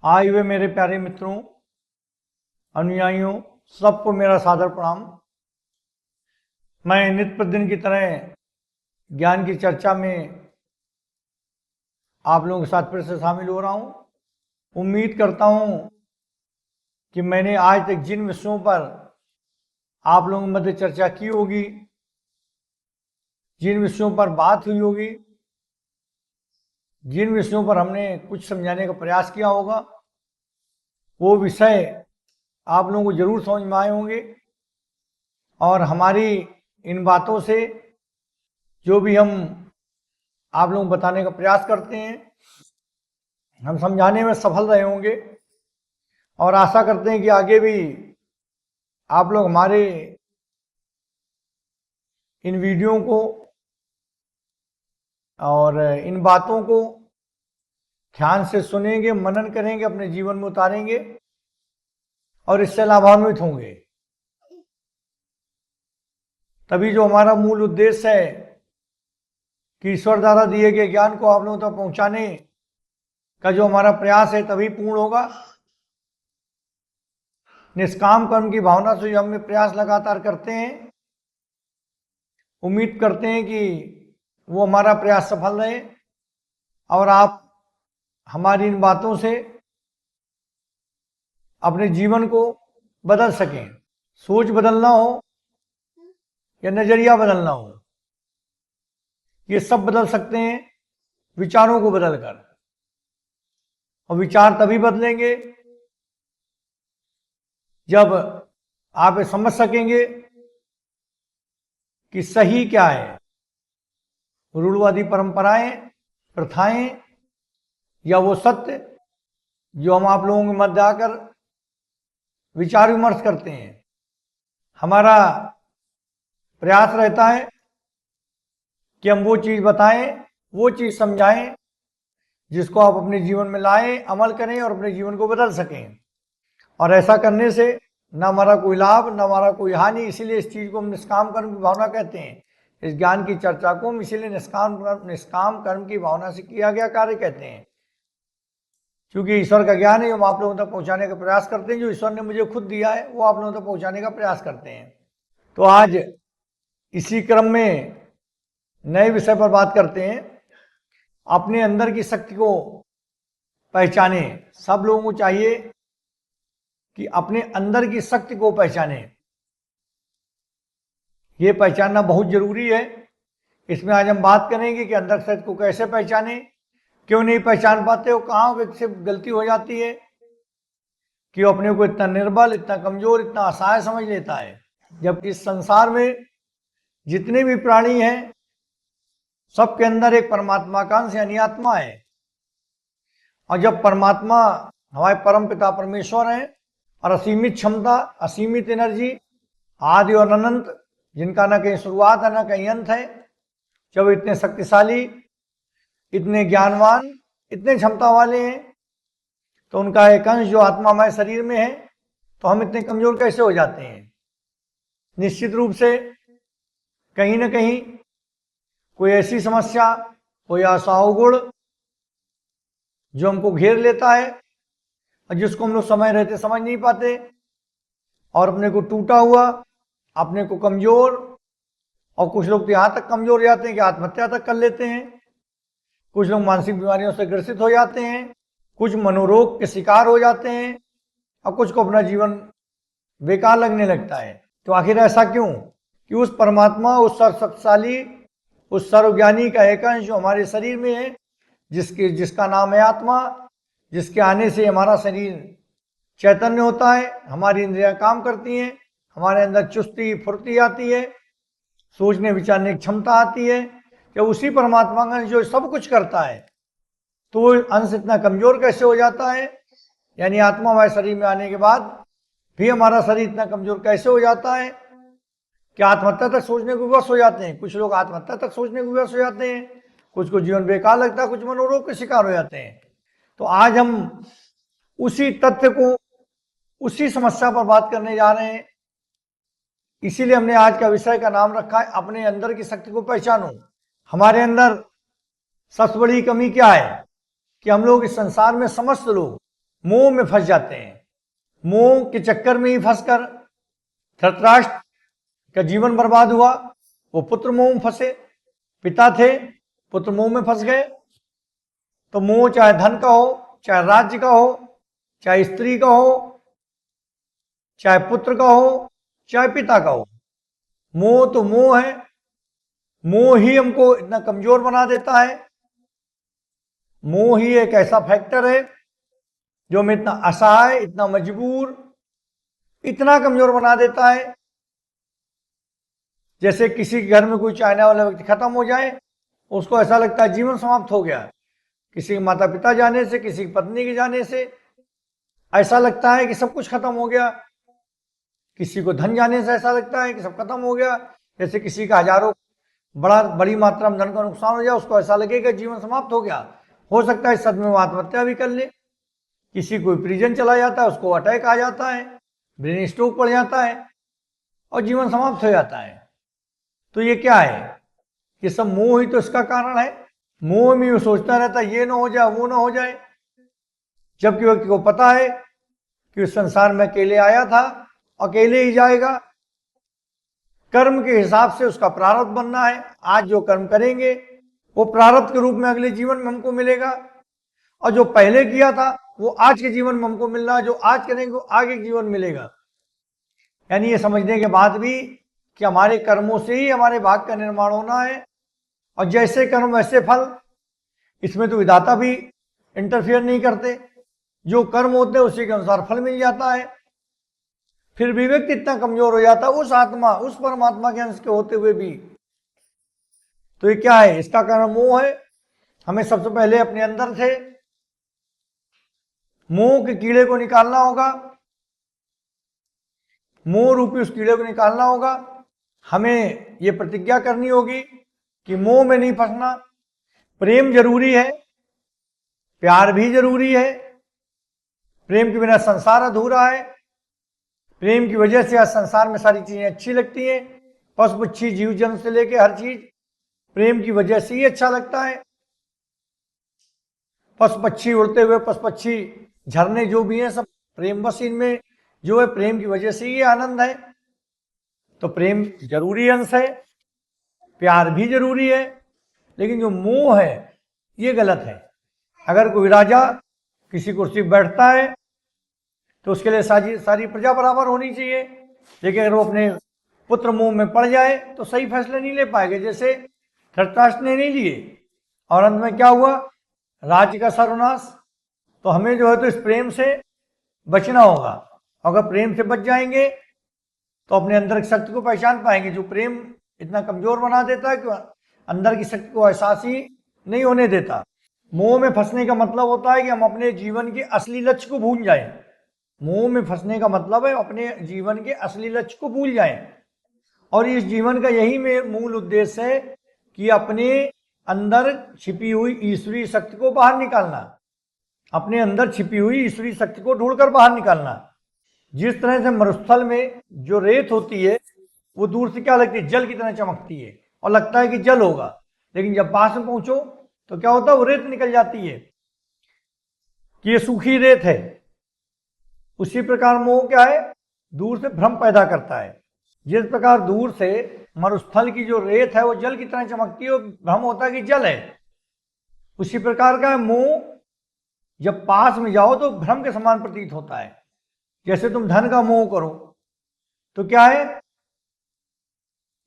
आए हुए मेरे प्यारे मित्रों, अनुयायियों, सबको मेरा सादर प्रणाम। मैं नित्य प्रतिदिन की तरह ज्ञान की चर्चा में आप लोगों के साथ फिर से शामिल हो रहा हूं। उम्मीद करता हूं कि मैंने आज तक जिन विषयों पर आप लोगों के मध्य चर्चा की होगी, जिन विषयों पर बात हुई होगी, जिन विषयों पर हमने कुछ समझाने का प्रयास किया होगा, वो विषय आप लोगों को जरूर समझ में आए होंगे। और हमारी इन बातों से जो भी हम आप लोगों को बताने का प्रयास करते हैं, हम समझाने में सफल रहे होंगे। और आशा करते हैं कि आगे भी आप लोग हमारे इन वीडियो को और इन बातों को ध्यान से सुनेंगे, मनन करेंगे, अपने जीवन में उतारेंगे और इससे लाभान्वित होंगे। तभी जो हमारा मूल उद्देश्य है कि ईश्वर द्वारा दिए गए ज्ञान को आप लोगों तक पहुंचाने का जो हमारा प्रयास है, तभी पूर्ण होगा। निष्काम कर्म की भावना से जो हम प्रयास लगातार करते हैं, उम्मीद करते हैं कि वो हमारा प्रयास सफल रहे और आप हमारी इन बातों से अपने जीवन को बदल सकें। सोच बदलना हो या नजरिया बदलना हो, ये सब बदल सकते हैं विचारों को बदलकर। और विचार तभी बदलेंगे जब आप ये समझ सकेंगे कि सही क्या है, रूढ़वादी परंपराएं, प्रथाएं, या वो सत्य जो हम आप लोगों के मध्य आकर विचार विमर्श करते हैं। हमारा प्रयास रहता है कि हम वो चीज बताएं, वो चीज समझाएं जिसको आप अपने जीवन में लाएं, अमल करें और अपने जीवन को बदल सकें। और ऐसा करने से न हमारा कोई लाभ, न हमारा कोई हानि। इसीलिए इस चीज को हम निष्काम कर्म की भावना कहते हैं। इस ज्ञान की चर्चा को हम इसीलिए निष्काम कर्म की भावना से किया गया कार्य कहते हैं, क्योंकि ईश्वर का ज्ञान है, हम आप लोगों तक पहुंचाने का प्रयास करते हैं। जो ईश्वर ने मुझे खुद दिया है, वो आप लोगों तक पहुंचाने का प्रयास करते हैं। तो आज इसी क्रम में नए विषय पर बात करते हैं। अपने अंदर की शक्ति को पहचाने। सब लोगों को चाहिए कि अपने अंदर की शक्ति को पहचाने। ये पहचानना बहुत जरूरी है। इसमें आज हम बात करेंगे कि अंदर शक्ति को कैसे पहचाने, क्यों नहीं पहचान पाते हो, कहाँ व्यक्ति से गलती हो जाती है कि वो अपने को इतना निर्बल, इतना कमजोर, इतना असहाय समझ लेता है। जब इस संसार में जितने भी प्राणी हैं, सबके अंदर एक परमात्मा का अंश यानी आत्मा है। और जब परमात्मा हमारे परम पिता परमेश्वर हैं और असीमित क्षमता, असीमित एनर्जी, आदि और अनंत, जिनका न कहीं शुरुआत है न कहीं अंत है, जब इतने शक्तिशाली, इतने ज्ञानवान, इतने क्षमता वाले हैं, तो उनका एक अंश जो आत्मा हमारे शरीर में है, तो हम इतने कमजोर कैसे हो जाते हैं? निश्चित रूप से कहीं ना कहीं कोई ऐसी समस्या, कोई ऐसा अवगुण जो हमको घेर लेता है और जिसको हम लोग समय रहते समझ नहीं पाते और अपने को टूटा हुआ, अपने को कमजोर, और कुछ लोग तो यहां तक कमजोर हो जाते हैं कि आत्महत्या तक कर लेते हैं। कुछ लोग मानसिक बीमारियों से ग्रसित हो जाते हैं, कुछ मनोरोग के शिकार हो जाते हैं और कुछ को अपना जीवन बेकार लगने लगता है। तो आखिर ऐसा क्यों? कि उस परमात्मा, उस सर्वशक्तिशाली, उस सर्वज्ञानी का एक अंश जो हमारे शरीर में है, जिसका नाम है आत्मा, जिसके आने से हमारा शरीर चैतन्य होता है, हमारी इंद्रियां काम करती हैं, हमारे अंदर चुस्ती फुर्ती आती है, सोचने विचारने की क्षमता आती है। जब उसी परमात्मा का जो सब कुछ करता है, तो वो अंश इतना कमजोर कैसे हो जाता है? यानी आत्मा हमारे शरीर में आने के बाद भी हमारा शरीर इतना कमजोर कैसे हो जाता है कि आत्महत्या तक सोचने को विवश हो जाते हैं। कुछ लोग आत्महत्या तक सोचने को विवश हो जाते हैं, कुछ को जीवन बेकार लगता है, कुछ मनोरोग के शिकार हो जाते हैं। तो आज हम उसी तथ्य को, उसी समस्या पर बात करने जा रहे हैं। इसीलिए हमने आज का विषय का नाम रखा है अपने अंदर की शक्ति को पहचानो। हमारे अंदर सबसे बड़ी कमी क्या है कि हम लोग इस संसार में समस्त लोग मोह में फंस जाते हैं। मोह के चक्कर में ही फंसकर धृतराष्ट्र का जीवन बर्बाद हुआ। वो पुत्र मोह में फंसे, पिता थे, पुत्र मोह में फंस गए। तो मोह चाहे धन का हो, चाहे राज्य का हो, चाहे स्त्री का हो, चाहे पुत्र का हो, चाहे पिता का हो, मोह तो मोह है। मोह ही हमको इतना कमजोर बना देता है। मोह ही एक ऐसा फैक्टर है जो हमें इतना असहाय, इतना मजबूर, इतना कमजोर बना देता है। जैसे किसी के घर में कोई चाहने वाला व्यक्ति खत्म हो जाए, उसको ऐसा लगता है जीवन समाप्त हो गया। किसी के माता पिता जाने से, किसी की पत्नी के जाने से ऐसा लगता है कि सब कुछ खत्म हो गया। किसी को धन जाने से ऐसा लगता है कि सब खत्म हो गया। जैसे किसी का हजारों बड़ी मात्रा में धन का नुकसान हो जाए, उसको ऐसा लगेगा जीवन समाप्त हो गया। हो सकता है सदमे में आत्महत्या भी कर ले। किसी को प्रिजन चला जाता है, उसको अटैक आ जाता है, ब्रेन स्ट्रोक पड़ जाता है और जीवन समाप्त हो जाता है। तो ये क्या है? ये सब मोह ही तो इसका कारण है। मोह में वो सोचता रहता है ये ना हो जाए, वो ना हो जाए, जबकि व्यक्ति को पता है कि उस संसार में अकेले आया था, अकेले ही जाएगा। कर्म के हिसाब से उसका प्रारब्ध बनना है। आज जो कर्म करेंगे वो प्रारब्ध के रूप में अगले जीवन में हमको मिलेगा, और जो पहले किया था वो आज के जीवन में हमको मिल रहा है। जो आज करेंगे वो आगे के जीवन मिलेगा। यानी ये समझने के बाद भी कि हमारे कर्मों से ही हमारे भाग्य का निर्माण होना है, और जैसे कर्म वैसे फल। इसमें तो विधाता भी इंटरफियर नहीं करते। जो कर्म होते हैं उसी के अनुसार फल मिल जाता है। फिर भी व्यक्ति इतना कमजोर हो जाता है उस आत्मा, उस परमात्मा के अंश के होते हुए भी। तो ये क्या है? इसका कारण मोह है। हमें सबसे पहले अपने अंदर से मोह के कीड़े को निकालना होगा। मोह रूपी उस कीड़े को निकालना होगा। हमें ये प्रतिज्ञा करनी होगी कि मोह में नहीं फंसना। प्रेम जरूरी है, प्यार भी जरूरी है। प्रेम के बिना संसार अधूरा है। प्रेम की वजह से आज संसार में सारी चीजें अच्छी लगती हैं। पशु पक्षी जीव जंतु से लेके हर चीज प्रेम की वजह से ही अच्छा लगता है। पशु पक्षी उड़ते हुए, पशु पक्षी, झरने जो भी हैं, सब प्रेम बस इनमें जो है प्रेम की वजह से ही आनंद है। तो प्रेम जरूरी अंश है, प्यार भी जरूरी है। लेकिन जो मोह है ये गलत है। अगर कोई राजा किसी कुर्सी पर बैठता है तो उसके लिए सारी प्रजा बराबर होनी चाहिए। लेकिन अगर वो अपने पुत्र मोह में पड़ जाए तो सही फैसले नहीं ले पाएंगे, जैसे धृतराष्ट्र ने नहीं लिए, और अंत में क्या हुआ? राज्य का सर्वनाश। तो हमें जो है तो इस प्रेम से बचना होगा। अगर प्रेम से बच जाएंगे तो अपने अंदर की शक्ति को पहचान पाएंगे। जो प्रेम इतना कमजोर बना देता है कि अंदर की शक्ति को एहसास ही नहीं होने देता। मोह में फंसने का मतलब होता है कि हम अपने जीवन के असली लक्ष्य को भूल जाएं। मोह में फंसने का मतलब है अपने जीवन के असली लक्ष्य को भूल जाएं। और इस जीवन का यही मूल उद्देश्य है कि अपने अंदर छिपी हुई ईश्वरीय शक्ति को बाहर निकालना। अपने अंदर छिपी हुई ईश्वरीय शक्ति को ढूंढकर बाहर निकालना। जिस तरह से मरुस्थल में जो रेत होती है वो दूर से क्या लगती है? जल की तरह चमकती है और लगता है कि जल होगा, लेकिन जब पास में पहुंचो तो क्या होता है? वो रेत निकल जाती है कि ये सूखी रेत है। उसी प्रकार मोह क्या है? दूर से भ्रम पैदा करता है। जिस प्रकार दूर से मरुस्थल की जो रेत है वो जल की तरह चमकती है, भ्रम होता है कि जल है। उसी प्रकार का मोह जब पास में जाओ तो भ्रम के समान प्रतीत होता है। जैसे तुम धन का मोह करो तो क्या है?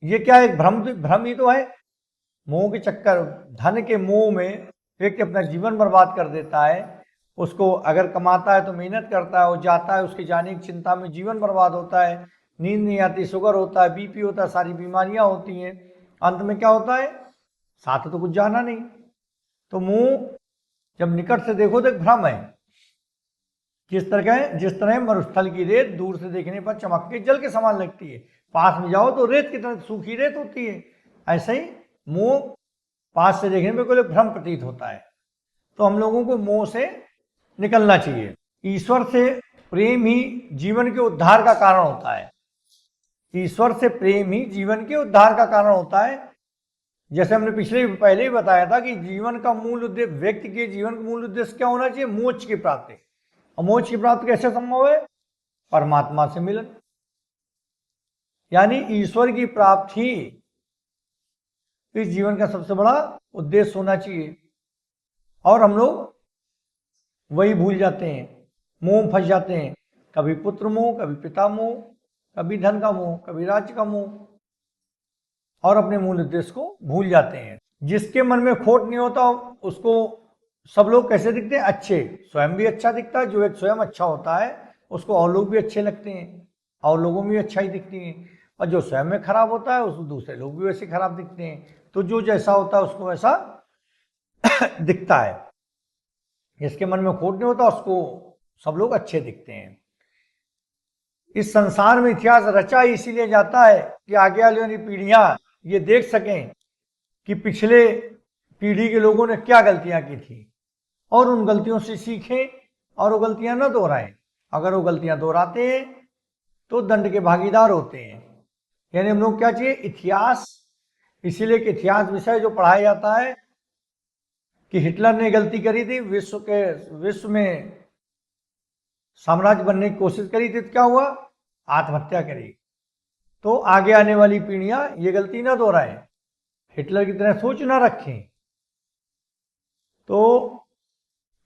ये क्या है? भ्रम ही तो है। मोह के चक्कर, धन के मोह में व्यक्ति अपना जीवन बर्बाद कर देता है। उसको अगर कमाता है तो मेहनत करता है, वो जाता है, उसके जाने की चिंता में जीवन बर्बाद होता है। नींद नहीं आती, शुगर होता है, बीपी होता है, सारी बीमारियां होती हैं। अंत में क्या होता है? साथ तो कुछ जाना नहीं। तो मोह जब निकट से देखो तो एक भ्रम है। जिस तरह मरुस्थल की रेत दूर से देखने पर चमक के जल के समान लगती है, पास में जाओ तो रेत की तरह सूखी रेत होती है। ऐसे ही मोह पास से देखने में कोई भ्रम प्रतीत होता है। तो हम लोगों को मोह से निकलना चाहिए। ईश्वर से प्रेम ही जीवन के उद्धार का कारण होता है। ईश्वर से प्रेम ही जीवन के उद्धार का कारण होता है। जैसे हमने पहले ही बताया था कि जीवन का मूल उद्देश्य, व्यक्ति के जीवन का मूल उद्देश्य क्या होना चाहिए? मोक्ष की प्राप्ति। और मोक्ष की प्राप्ति कैसे संभव है? परमात्मा से मिलन, यानी ईश्वर की प्राप्ति इस जीवन का सबसे बड़ा उद्देश्य होना चाहिए। और हम लोग वही भूल जाते हैं, मोह में फंस जाते हैं, कभी पुत्र मोह, कभी पिता मोह, कभी धन का मोह, कभी राज्य का मोह, और अपने मूल उद्देश्य को भूल जाते हैं। जिसके मन में खोट नहीं होता उसको सब लोग कैसे दिखते हैं? अच्छे। स्वयं भी अच्छा दिखता है। जो एक स्वयं अच्छा होता है उसको और लोग भी अच्छे लगते हैं, और लोगों में भी अच्छाई दिखती है। और जो स्वयं में खराब होता है उसको दूसरे लोग भी वैसे खराब दिखते हैं। तो जो जैसा होता है उसको वैसा दिखता है। जिसके मन में खोट नहीं होता उसको सब लोग अच्छे दिखते हैं। इस संसार में इतिहास रचा इसीलिए जाता है कि आगे आने वाली पीढ़ियां ये देख सकें कि पिछले पीढ़ी के लोगों ने क्या गलतियां की थी, और उन गलतियों से सीखें और वो गलतियां न दोहराएं। अगर वो गलतियां दोहराते हैं तो दंड के भागीदार होते हैं। यानी हम लोग क्या चाहिए? इतिहास। इसीलिए कि इतिहास विषय जो पढ़ाया जाता है कि हिटलर ने गलती करी थी, विश्व में साम्राज्य बनने की कोशिश करी थी, तो क्या हुआ? आत्महत्या करी। तो आगे आने वाली पीढ़ियां ये गलती ना दोहराएं, हिटलर की तरह सोच ना रखें। तो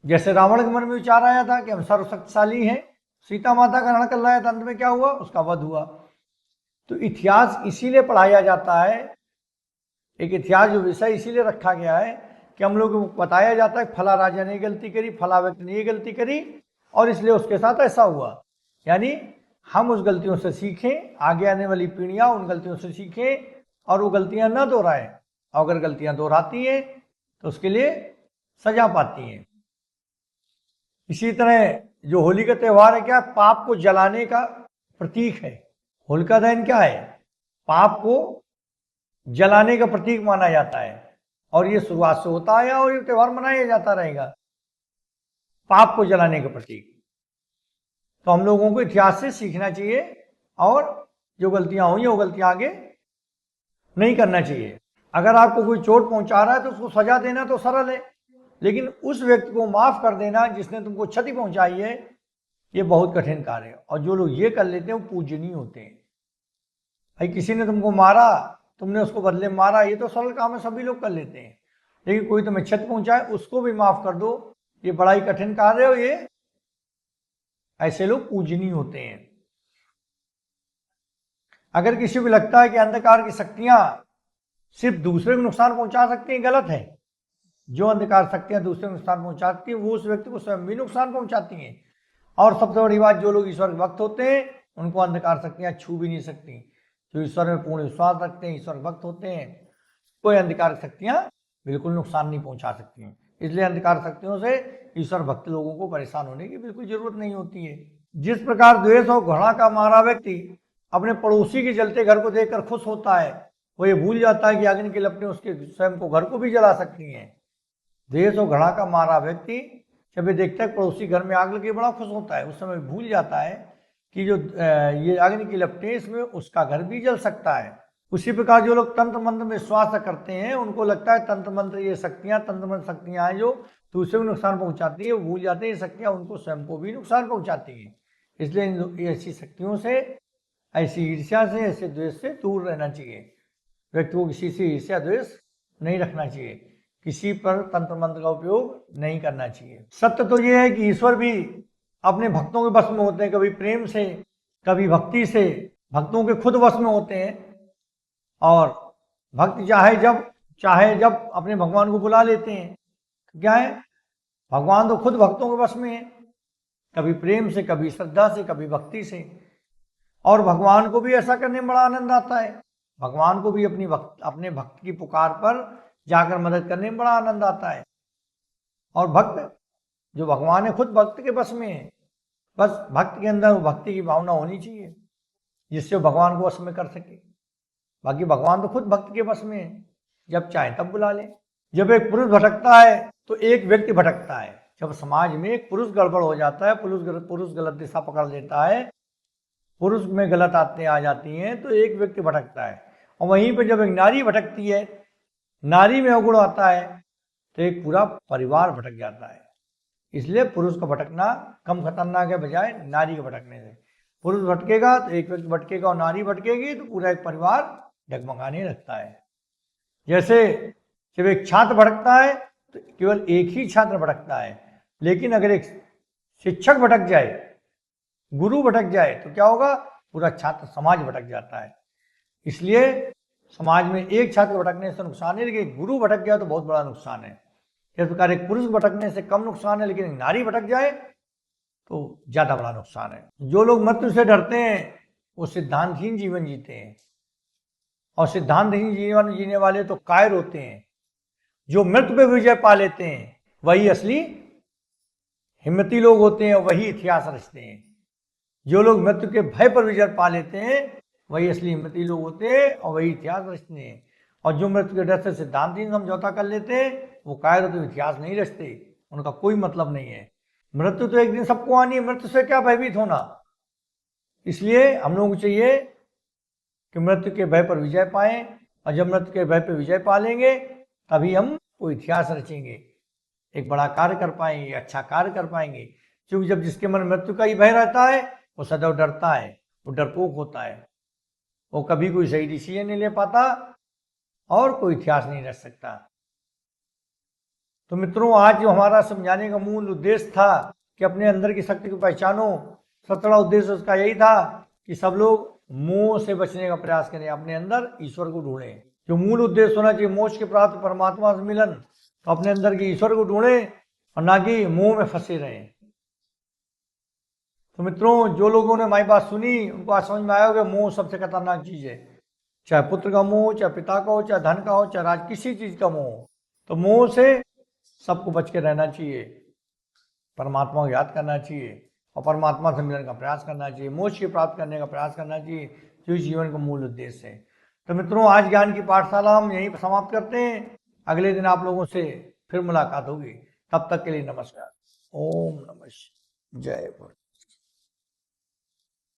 जैसे रावण के मन में विचार आया था कि हम सर्वशक्तिशाली हैं, सीता माता का हरण कर लाया था, अंत में क्या हुआ? उसका वध हुआ। तो इतिहास इसीलिए पढ़ाया जाता है, एक इतिहास जो विषय इसीलिए रखा गया है कि हम लोग को बताया जाता है फला राजा ने गलती करी, फला व्यक्ति ने ये गलती करी, और इसलिए उसके साथ ऐसा हुआ। यानी हम उस गलतियों से सीखें, आगे आने वाली पीढ़ियां उन गलतियों से सीखें और वो गलतियां न दोहराएं। अगर गलतियां दोहराती हैं तो उसके लिए सजा पाती हैं। इसी तरह जो होली का त्यौहार है, क्या? पाप को जलाने का प्रतीक है। होलिका दहन क्या है? पाप को जलाने का प्रतीक माना जाता है, और ये शुरुआत से होता है और ये त्यौहार मनाया जाता रहेगा, पाप को जलाने का प्रतीक। तो हम लोगों को इतिहास से सीखना चाहिए और जो गलतियां हुई वो गलतियां आगे नहीं करना चाहिए। अगर आपको कोई चोट पहुंचा रहा है तो उसको सजा देना तो सरल है, लेकिन उस व्यक्ति को माफ कर देना जिसने तुमको क्षति पहुंचाई है, ये बहुत कठिन कार्य है। और जो लोग ये कर लेते हैं वो पूजनीय होते हैं। भाई किसी ने तुमको मारा, तुमने उसको बदले में मारा, ये तो सरल काम है, सभी लोग कर लेते हैं। लेकिन कोई तुम्हें क्षति पहुंचाए उसको भी माफ कर दो, ये बड़ा ही कठिन कार्य है। ये ऐसे लोग पूजनीय होते हैं। अगर किसी को लगता है कि अंधकार की शक्तियां सिर्फ दूसरे को नुकसान पहुंचा सकती हैं, गलत है। जो अंधकार शक्तियां दूसरे को नुकसान पहुंचाती हैं वो उस व्यक्ति को स्वयं भी नुकसान पहुंचाती हैं। और सबसे बड़ी बात, जो लोग ईश्वर के भक्त होते हैं उनको अंधकार शक्तियां छू भी नहीं सकती। जो ईश्वर में पूर्ण विश्वास रखते हैं, ईश्वर भक्त होते हैं, कोई अंधकार शक्तियां बिल्कुल नुकसान नहीं पहुंचा सकती हैं। इसलिए अंधकार शक्तियों से ईश्वर भक्त लोगों को परेशान होने की बिल्कुल जरूरत नहीं होती है। जिस प्रकार द्वेष और घृणा का मारा व्यक्ति अपने पड़ोसी के जलते घर को देखकर खुश होता है, वो ये भूल जाता है कि अग्नि की लपटें उसके स्वयं को, घर को भी जला सकती हैं। द्वेष और घृणा का मारा व्यक्ति जब ये देखता है पड़ोसी घर में आग लगी, बड़ा खुश होता है। उस समय भूल जाता है कि जो ये अग्नि की लपटें, इसमें उसका घर भी जल सकता है। उसी प्रकार जो लोग तंत्र मंत्र में विश्वास करते हैं, उनको लगता है तंत्र मंत्र ये शक्तियां, तंत्र मंत्र शक्तियां हैं जो दूसरे को नुकसान पहुंचाती है, वो भूल जाते हैं ये शक्तियां उनको स्वयं को भी नुकसान पहुंचाती हैं। इसलिए ऐसी शक्तियों से, ऐसी ईर्ष्या से, ऐसे द्वेष से दूर रहना चाहिए। व्यक्ति को किसी से ईर्ष्या द्वेष नहीं रखना चाहिए, किसी पर तंत्र मंत्र का उपयोग नहीं करना चाहिए। सत्य तो ये है कि ईश्वर भी अपने भक्तों के वश में होते हैं, कभी प्रेम से, कभी भक्ति से। भक्तों के खुद वश में होते हैं, और भक्त चाहे जब अपने भगवान को बुला लेते हैं। क्या है? भगवान तो खुद भक्तों के वश में है, कभी प्रेम से, कभी श्रद्धा से, कभी भक्ति से। और भगवान को भी ऐसा करने में बड़ा आनंद आता है। भगवान को भी अपने भक्त की पुकार पर जाकर मदद करने में बड़ा आनंद आता है। और भक्त जो भगवान है खुद भक्त के वश में है। बस भक्त के अंदर भक्ति की भावना होनी चाहिए जिससे वो भगवान को वश में कर सके। बाकी भगवान तो खुद भक्त के वश में है, जब चाहे तब बुला ले। जब एक पुरुष भटकता है तो एक व्यक्ति भटकता है। जब समाज में एक पुरुष गड़बड़ हो जाता है, पुरुष गलत दिशा पकड़ लेता है, पुरुष में गलत आदतें आ जाती हैं, तो एक व्यक्ति भटकता है। और वहीं पर जब एक नारी भटकती है, नारी में अवगुण आता है, तो एक पूरा परिवार भटक जाता है। इसलिए पुरुष का भटकना कम खतरनाक है बजाय नारी के भटकने से। पुरुष भटकेगा तो एक व्यक्ति भटकेगा और नारी भटकेगी तो पूरा एक परिवार डगमगाने लगता है। जैसे जब एक छात्र भटकता है तो केवल एक ही छात्र भटकता है, लेकिन अगर एक शिक्षक भटक जाए, गुरु भटक जाए तो क्या होगा, पूरा छात्र समाज भटक जाता है। इसलिए समाज में एक छात्र भटकने से नुकसान है, लेकिन गुरु भटक गया तो बहुत बड़ा नुकसान है। इस प्रकार एक पुरुष भटकने से कम नुकसान है, लेकिन नारी भटक जाए तो ज्यादा बड़ा नुकसान है। जो लोग मृत्यु से डरते हैं वो सिद्धांतहीन जीवन जीते हैं, और सिद्धांतहीन जीवन जीने वाले तो कायर होते हैं। जो मृत्यु पे विजय पा लेते हैं वही असली हिम्मती लोग होते हैं, वही इतिहास रचते हैं। जो लोग मृत्यु के भय पर विजय पा लेते हैं वही असली हिम्मती लोग होते हैं और वही इतिहास रचते हैं। और जो मृत्यु के डर से सिद्धांतहीन समझौता कर लेते हैं वो कायर होते, इतिहास नहीं रचते, उनका कोई मतलब नहीं है। मृत्यु तो एक दिन सबको आनी है, मृत्यु से क्या भयभीत होना। इसलिए हम लोगों को चाहिए कि मृत्यु के भय पर विजय पाएं, और जब मृत्यु के भय पर विजय पा लेंगे तभी हम कोई इतिहास रचेंगे, एक बड़ा कार्य कर पाएंगे, अच्छा कार्य कर पाएंगे। क्योंकि जब जिसके मन मृत्यु का ही भय रहता है वो सदैव डरता है, वो डरपोक होता है, वो कभी कोई सही डिसीजन नहीं ले पाता और कोई इतिहास नहीं रच सकता। तो मित्रों, आज जो हमारा समझाने का मूल उद्देश्य था कि अपने अंदर की शक्ति को पहचानो, सबसे बड़ा उद्देश्य उसका यही था कि सब लोग मोह से बचने का प्रयास करें, अपने अंदर ईश्वर को ढूंढें। जो मूल उद्देश्य होना चाहिए मोक्ष के प्राप्त, परमात्मा से मिलन, तो अपने अंदर के ईश्वर को ढूंढें और ना कि मोह में फंसे रहें। तो मित्रों, जो लोगों ने हमारी बात सुनी उनको आज समझ में आया होगा मोह सबसे खतरनाक चीज है। चाहे पुत्र का मोह, चाहे पिता का हो, चाहे धन का हो, चाहे राज, किसी चीज का मोह। तो मोह से सबको बच के रहना चाहिए, परमात्मा को याद करना चाहिए और परमात्मा से मिलने का प्रयास करना चाहिए, मोक्ष की प्राप्त करने का प्रयास करना चाहिए, जो जीवन का मूल उद्देश्य है। तो मित्रों, आज ज्ञान की पाठशाला हम यहीं समाप्त करते हैं। अगले दिन आप लोगों से फिर मुलाकात होगी। तब तक के लिए नमस्कार। ओम नमः शिवाय। जय गुरु।